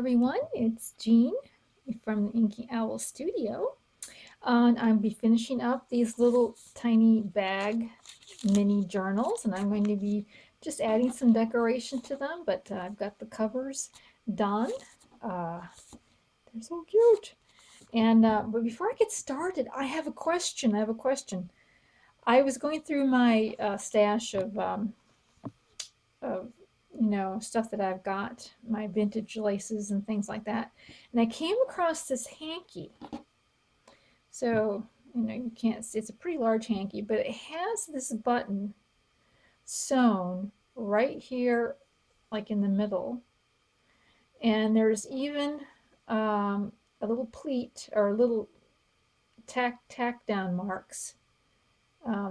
everyone, it's Jean from Inky Owl Studio. And I'll be finishing up these little tiny bag mini journals, and I'm going to be just adding some decoration to them, but I've got the covers done. Uh, they're so cute. And but before I get started, I have a question. I was going through my stash of stuff that I've got, my vintage laces and things like that. And I came across this hanky. So, you can't see, it's a pretty large hanky, but it has this button sewn right here, like in the middle. And there's even a little pleat or a little tack down marks.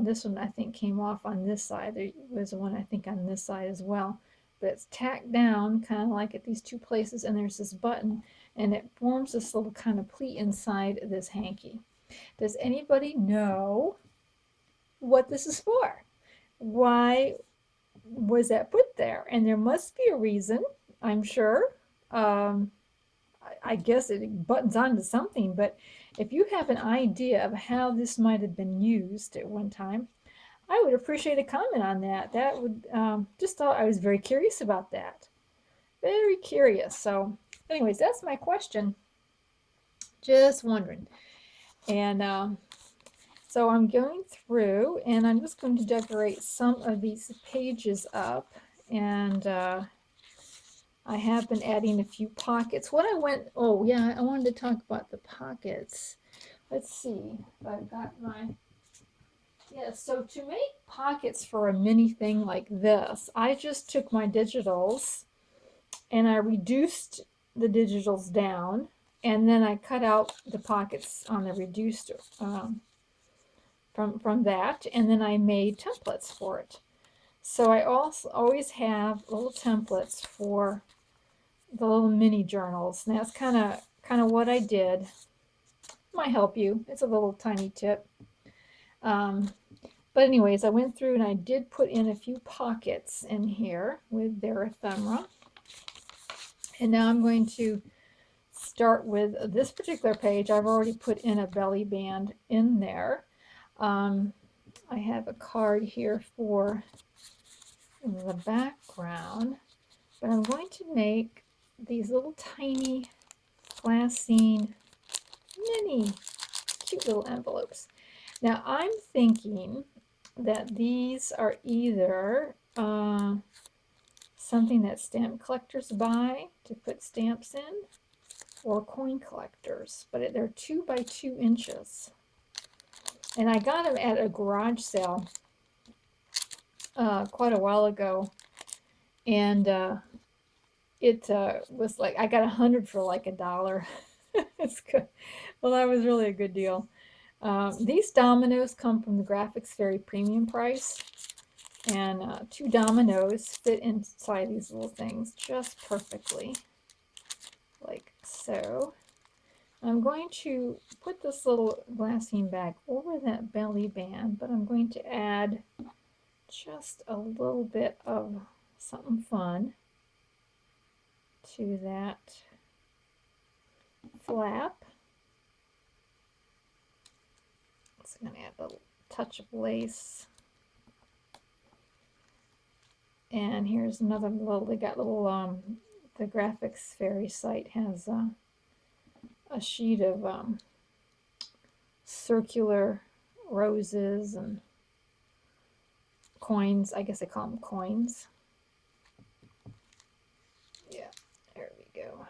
This one I think came off on this side. There was one I think on this side as well. But it's tacked down kind of like at these two places, and there's this button, and it forms this little kind of pleat inside this hanky. Does anybody know what this is for? Why was that put there? And there must be a reason, I'm sure. I guess it buttons onto something, but if you have an idea of how this might have been used at one time, I would appreciate a comment on that. That would, just thought I was very curious about that. Very curious. So anyways, that's my question. Just wondering. And so I'm going through and I'm just going to decorate some of these pages up. And I have been adding a few pockets. Oh yeah, I wanted to talk about the pockets. Let's see if I've got my, yeah, so to make pockets for a mini thing like this, I just took my digitals and I reduced the digitals down, and then I cut out the pockets on the reduced from that, and then I made templates for it. So I also always have little templates for the little mini journals. And that's kind of what I did. Might help you. It's a little tiny tip. But anyways, I went through and I did put in a few pockets in here with their ephemera. And now I'm going to start with this particular page. I've already put in a belly band in there. I have a card here for the background, but I'm going to make these little tiny glassine mini cute little envelopes. Now I'm thinking that these are either something that stamp collectors buy to put stamps in, or coin collectors, but they're 2 by 2 inches. And I got them at a garage sale quite a while ago, and it was like I got 100 for like $1. It's good. Well, that was really a good deal. These dominoes come from the Graphics Fairy premium price, and 2 dominoes fit inside these little things just perfectly, like so. I'm going to put this little glassine bag over that belly band, but I'm going to add just a little bit of something fun to that flap. It's going to add a little touch of lace. And here's another little, they got little, the Graphics Fairy site has a sheet of circular roses and coins. I guess they call them coins. Yeah, there we go.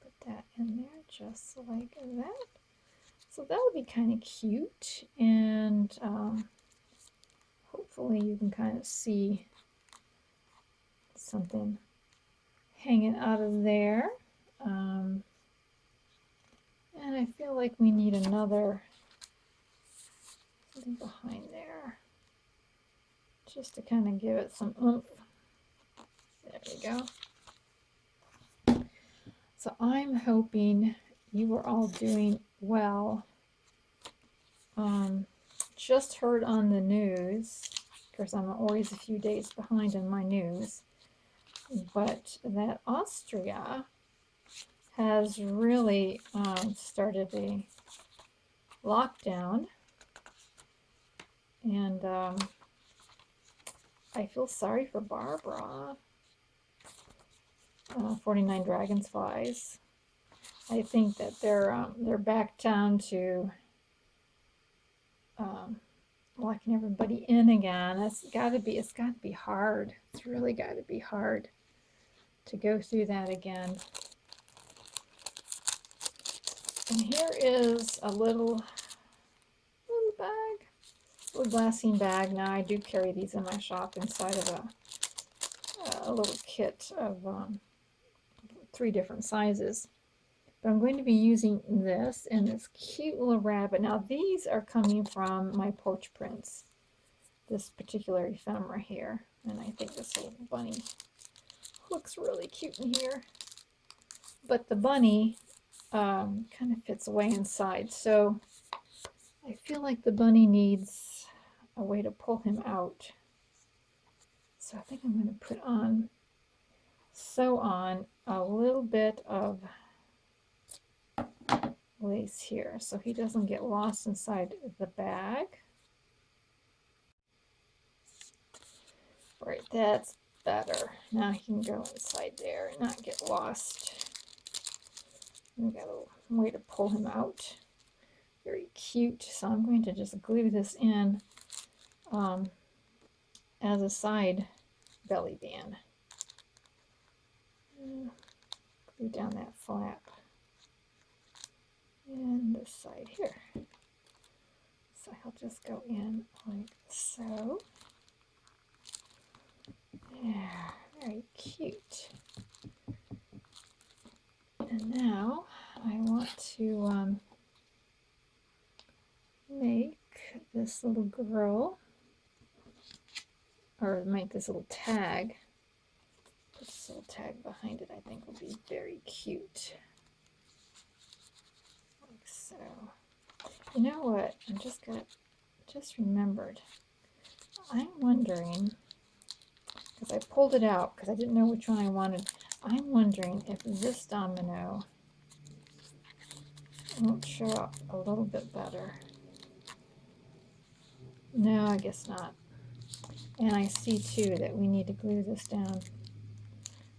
Put that in there just like that. So that would be kind of cute, and hopefully you can kind of see something hanging out of there. And I feel like we need another something behind there just to kind of give it some oomph. There we go. So I'm hoping you are all doing well. Just heard on the news, of course I'm always a few days behind on my news, but that Austria has really started a lockdown, and I feel sorry for Barbara. 49 dragonflies. I think that they're back down to locking everybody in again. It's got to be hard. It's really got to be hard to go through that again. And here is a little bag, little glassine bag. Now I do carry these in my shop inside of a little kit of 3 different sizes. But I'm going to be using this and this cute little rabbit. Now these are coming from my porch prints. This particular ephemera here. And I think this little bunny looks really cute in here. But the bunny kind of fits away inside. So I feel like the bunny needs a way to pull him out. So I think I'm going to sew on a little bit of lace here so he doesn't get lost inside the bag. Right, that's better. Now he can go inside there and not get lost. We got a way to pull him out. Very cute. So I'm going to just glue this in as a side belly band. Glue down that flap. And this side here. So he'll just go in like so. Yeah, very cute. And now I want to make this little girl, or make this little tag. Put this little tag behind it, I think will be very cute. So, you know what? Just remembered. I'm wondering, because I pulled it out because I didn't know which one I wanted. I'm wondering if this domino won't show up a little bit better. No, I guess not. And I see too that we need to glue this down.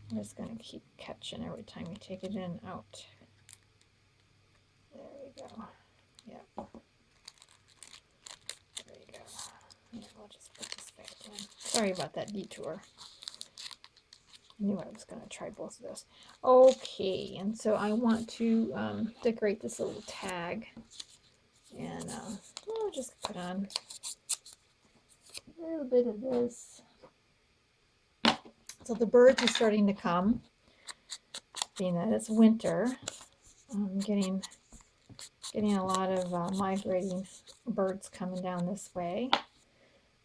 I'm just going to keep catching every time you take it in and out. There we go. Yep. There you go. Yeah, we'll just put this back in. Sorry about that detour. I knew I was going to try both of those. Okay, and so I want to decorate this little tag. And I'll just put on a little bit of this. So the birds are starting to come, being that it's winter. I'm getting a lot of migrating birds coming down this way.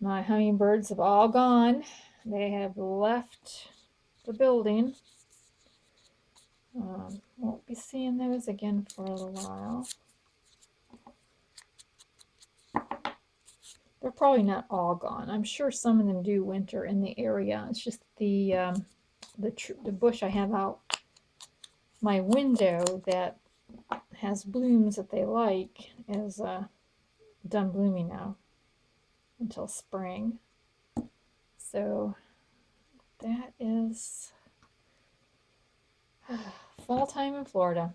My hummingbirds have all gone. They have left the building. Won't be seeing those again for a little while. They're probably not all gone. I'm sure some of them do winter in the area. It's just the bush I have out my window that has blooms that they like is done blooming now until spring. So that is fall time in Florida.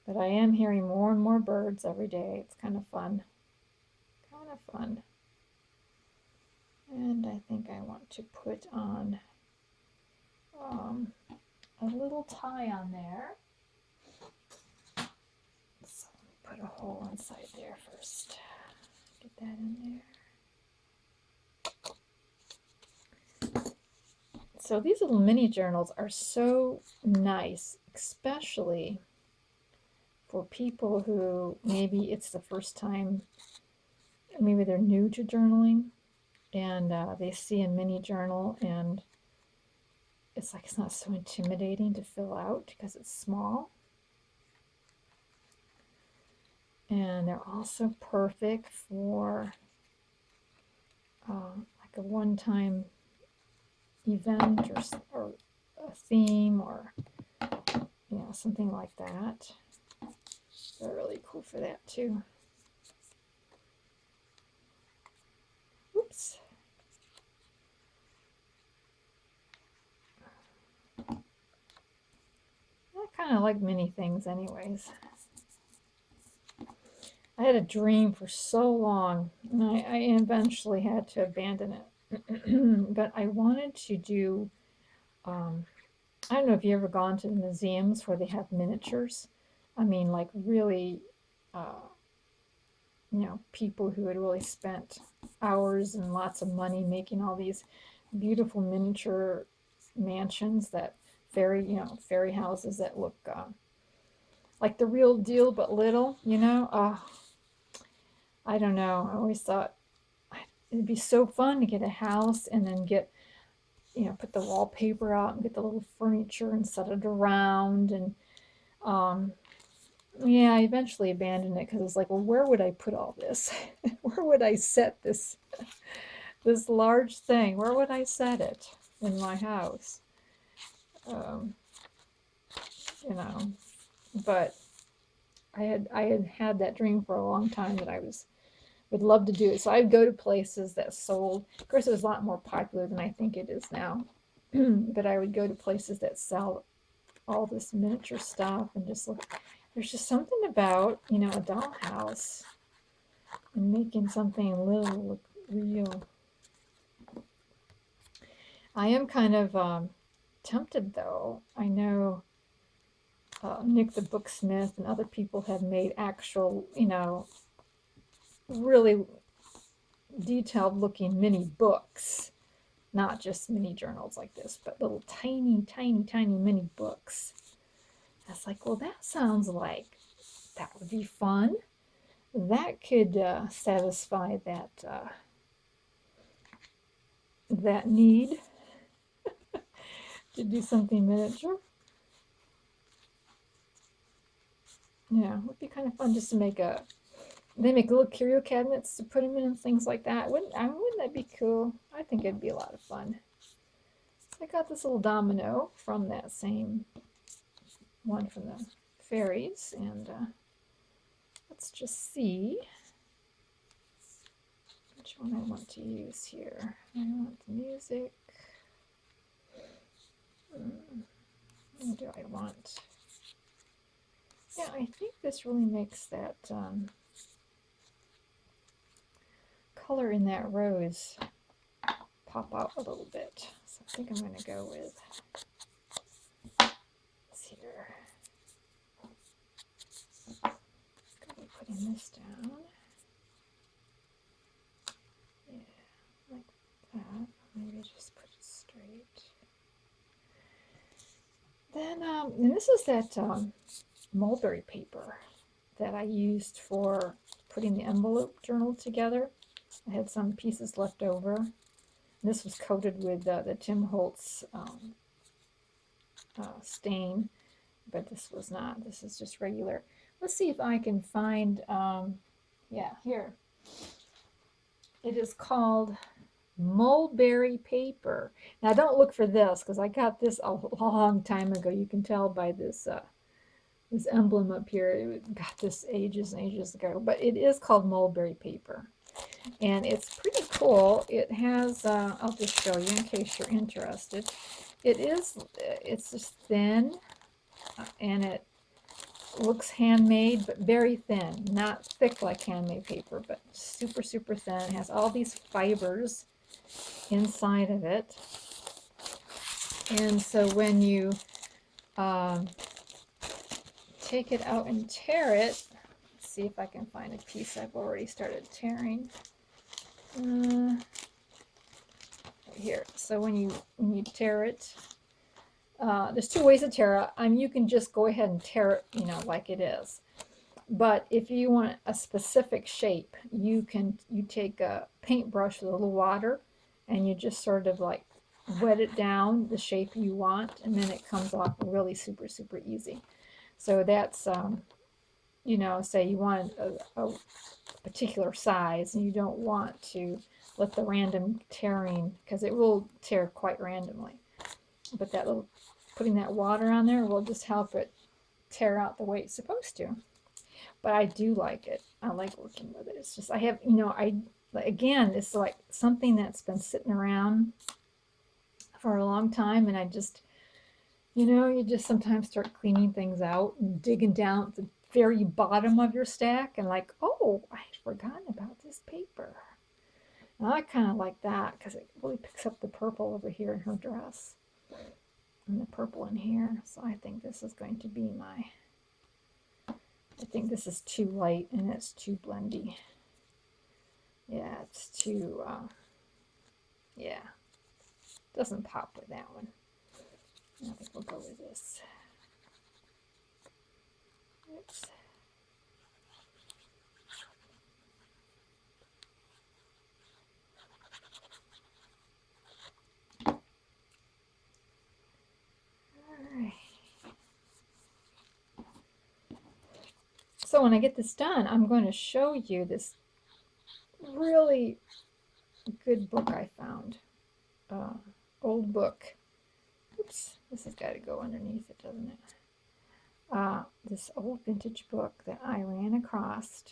But I am hearing more and more birds every day. It's kind of fun. And I think I want to put on a little tie on there. So put a hole inside there first. Get that in there. So these little mini journals are so nice, especially for people who maybe it's the first time, maybe they're new to journaling, and they see a mini journal and it's like it's not so intimidating to fill out because it's small. And they're also perfect for like a one-time event or a theme, or Yeah, something like that. They're really cool for that too. Oops. I kind of like mini things anyways. I had a dream for so long, and I eventually had to abandon it. But I wanted to do, I don't know if you ever gone to the museums where they have miniatures. I mean, like really, uh, people who had really spent hours and lots of money making all these beautiful miniature mansions that fairy houses that look like the real deal but little. I don't know. I always thought it'd be so fun to get a house and then put the wallpaper out and get the little furniture and set it around. And yeah, I eventually abandoned it because it's like, well, where would I put all this? Where would I set this large thing? Where would I set it in my house? Um, you know, but I had that dream for a long time that I would love to do it. So I'd go to places that sold. Of course, it was a lot more popular than I think it is now. But I would go to places that sell all this miniature stuff and just look. There's just something about a dollhouse and making something little look real. I am kind of tempted though. I know Nick the Booksmith and other people have made actual, really detailed looking mini books, not just mini journals like this, but little tiny, tiny, tiny mini books. That's like, well, that sounds like that would be fun. That could satisfy that need to do something miniature. Yeah, it would be kind of fun just to they make little curio cabinets to put them in and things like that. Wouldn't that be cool? I think it'd be a lot of fun. I got this little domino from that same one from the fairies, and let's just see which one I want to use here. I want the music. What do I want? Yeah, I think this really makes that color in that rose pop out a little bit. So I think I'm going to go with this here. Going to be putting this down. Yeah, like that. Maybe just put it straight. Then, and this is that mulberry paper that I used for putting the envelope journal together. I had some pieces left over. This was coated with the Tim Holtz stain, but this was not. This is just regular. Let's see if I can find, yeah, here. It is called mulberry paper. Now don't look for this because I got this a long time ago. You can tell by this this emblem up here. It got this ages and ages ago, but it is called mulberry paper. And it's pretty cool. It has, I'll just show you in case you're interested. It's just thin, and it looks handmade, but very thin. Not thick like handmade paper, but super, super thin. It has all these fibers inside of it. And so when you take it out and tear it, let's see if I can find a piece I've already started tearing. Here. So when you tear it, there's two ways to tear it. You can just go ahead and tear it, like it is. But if you want a specific shape, you take a paintbrush with a little water, and you just sort of like wet it down the shape you want, and then it comes off really super, super easy. So that's, say you want a particular size, and you don't want to let the random tearing, because it will tear quite randomly. But putting that water on there will just help it tear out the way it's supposed to. But I do like it. I like working with it. It's just, I have, you know, again, it's like something that's been sitting around for a long time, and I just, you know, you just sometimes start cleaning things out and digging down at the very bottom of your stack and like, oh, I had forgotten about this paper. And I kind of like that because it really picks up the purple over here in her dress and the purple in here. So I think this is going to be my, I think this is too light and it's too blendy. Yeah, it's too, yeah, doesn't pop with that one. I think we'll go with this. Oops. Alright. So when I get this done, I'm going to show you this really good book I found. Old book. Oops, this has got to go underneath it, doesn't it? This old vintage book that I ran across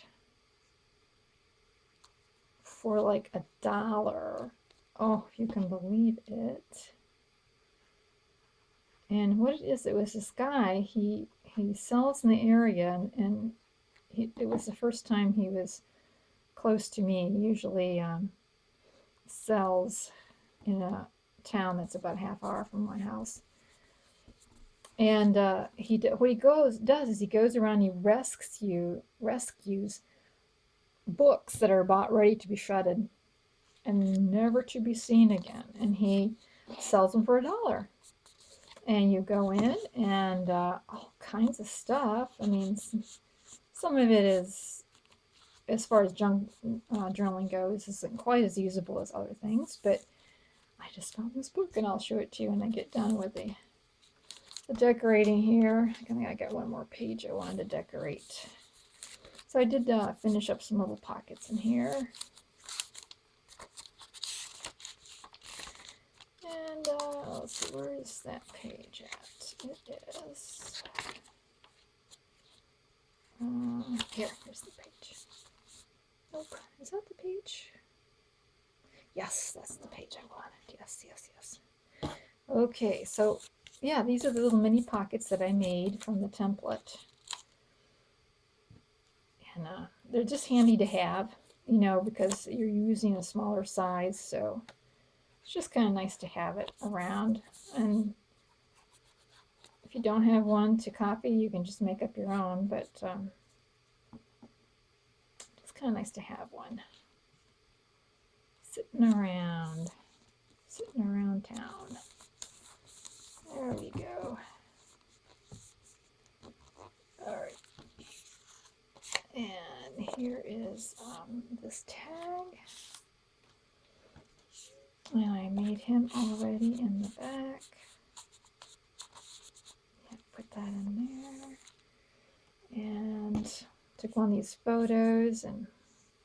for like $1. Oh, if you can believe it. And what it is, it was this guy, he sells in the area, and it was the first time he was close to me. He usually sells in a town that's about a half hour from my house. And what he does is he goes around, he rescues books that are about ready to be shredded and never to be seen again. And he sells them for $1. And you go in and all kinds of stuff. I mean, some of it is, as far as junk journaling goes, isn't quite as usable as other things, but I just found this book and I'll show it to you when I get done with the decorating here. I think I got one more page I wanted to decorate. So I did finish up some little pockets in here. And let's see, where is that page at? It is here's the page. Nope, is that the page? Yes, that's the page I wanted. Yes, yes, yes. Okay, so yeah, these are the little mini pockets that I made from the template. And they're just handy to have, you know, because you're using a smaller size, so it's just kind of nice to have it around. And if you don't have one to copy, you can just make up your own, but it's kind of nice to have one. Sitting around town. There we go. All right. And here is this tag. And I made him already in the back. Yeah, put that in there. And took one of these photos and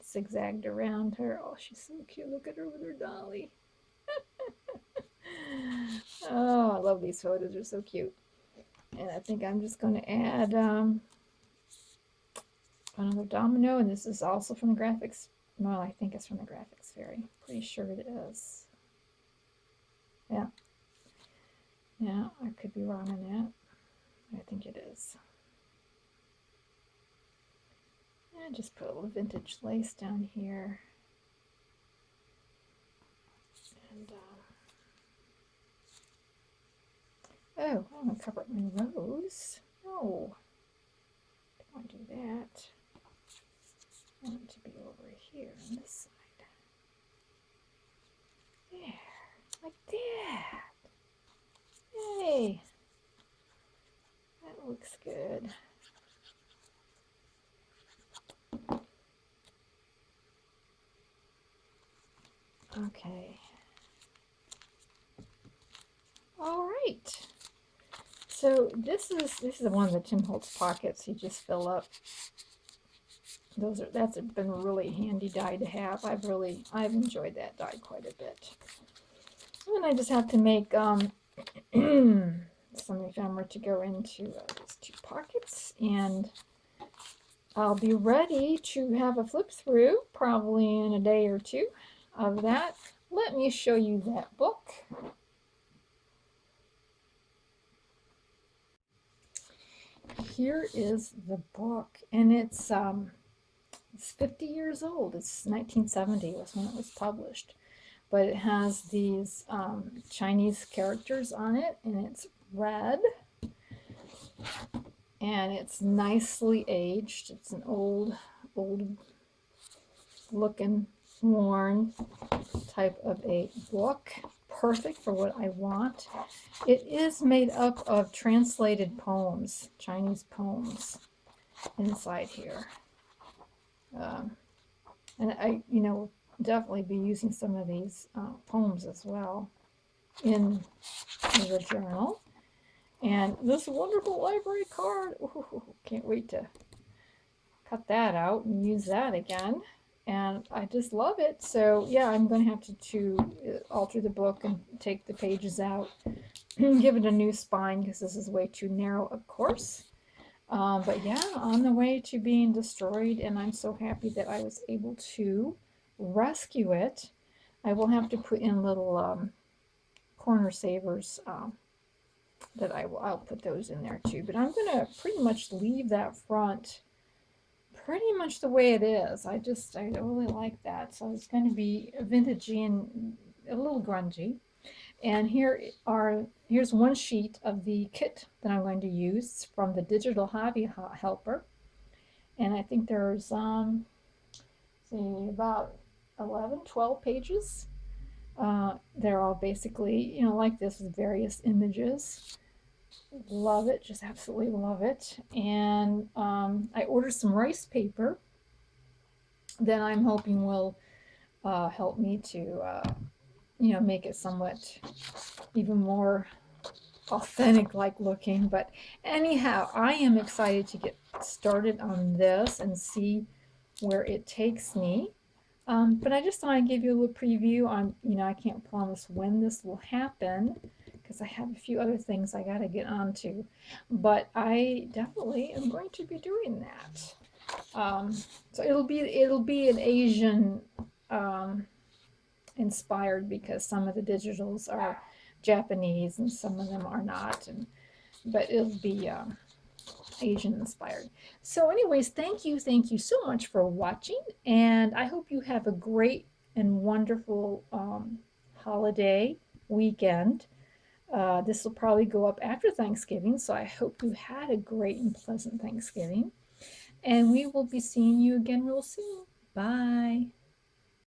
zigzagged around her. Oh, she's so cute. Look at her with her dolly. Oh, I love these photos. They're so cute. And I think I'm just going to add another domino. And this is also from the graphics. Well, I think it's from the graphics fairy. Pretty sure it is. Yeah. Yeah, I could be wrong on that. I think it is. And just put a little vintage lace down here. And oh, I want to cover up my rose. No, I don't want to do that. I want it to be over here on this side. There, like that. Yay! That looks good. Okay. All right. So this is the one of the Tim Holtz pockets. You just fill up. That's been a really handy die to have. I've enjoyed that die quite a bit. And I just have to make some ephemera to go into these 2 pockets, and I'll be ready to have a flip through probably in a day or 2 of that. Let me show you that book. Here is the book, and it's 50 years old. It's 1970 was when it was published, but it has these Chinese characters on it, and it's red, and it's nicely aged. It's an old looking, worn type of a book, perfect for what I want. It is made up of translated poems, Chinese poems inside here. And I, definitely be using some of these poems as well in the journal. And this wonderful library card, ooh, can't wait to cut that out and use that again. And I just love it. So yeah, I'm going to have to alter the book and take the pages out and give it a new spine because this is way too narrow, of course. But yeah, on the way to being destroyed, and I'm so happy that I was able to rescue it. I will have to put in little corner savers that I'll put those in there too. But I'm going to pretty much leave that front pretty much the way it is. I really like that. So it's going to be vintagey and a little grungy. And here's one sheet of the kit that I'm going to use from the Digital Hobby Helper. And I think there's about 11, 12 pages. They're all basically, like this with various images. Love it, just absolutely love it. And I ordered some rice paper that I'm hoping will help me to make it somewhat even more authentic like looking. But anyhow, I am excited to get started on this and see where it takes me. But I just thought I'd give you a little preview on, I can't promise when this will happen because I have a few other things I got to get onto, but I definitely am going to be doing that. So it'll be an Asian inspired because some of the digitals are Japanese and some of them are not, but it'll be Asian inspired. So anyways, thank you so much for watching, and I hope you have a great and wonderful holiday weekend. This will probably go up after Thanksgiving, so I hope you had a great and pleasant Thanksgiving, and we will be seeing you again real soon. Bye.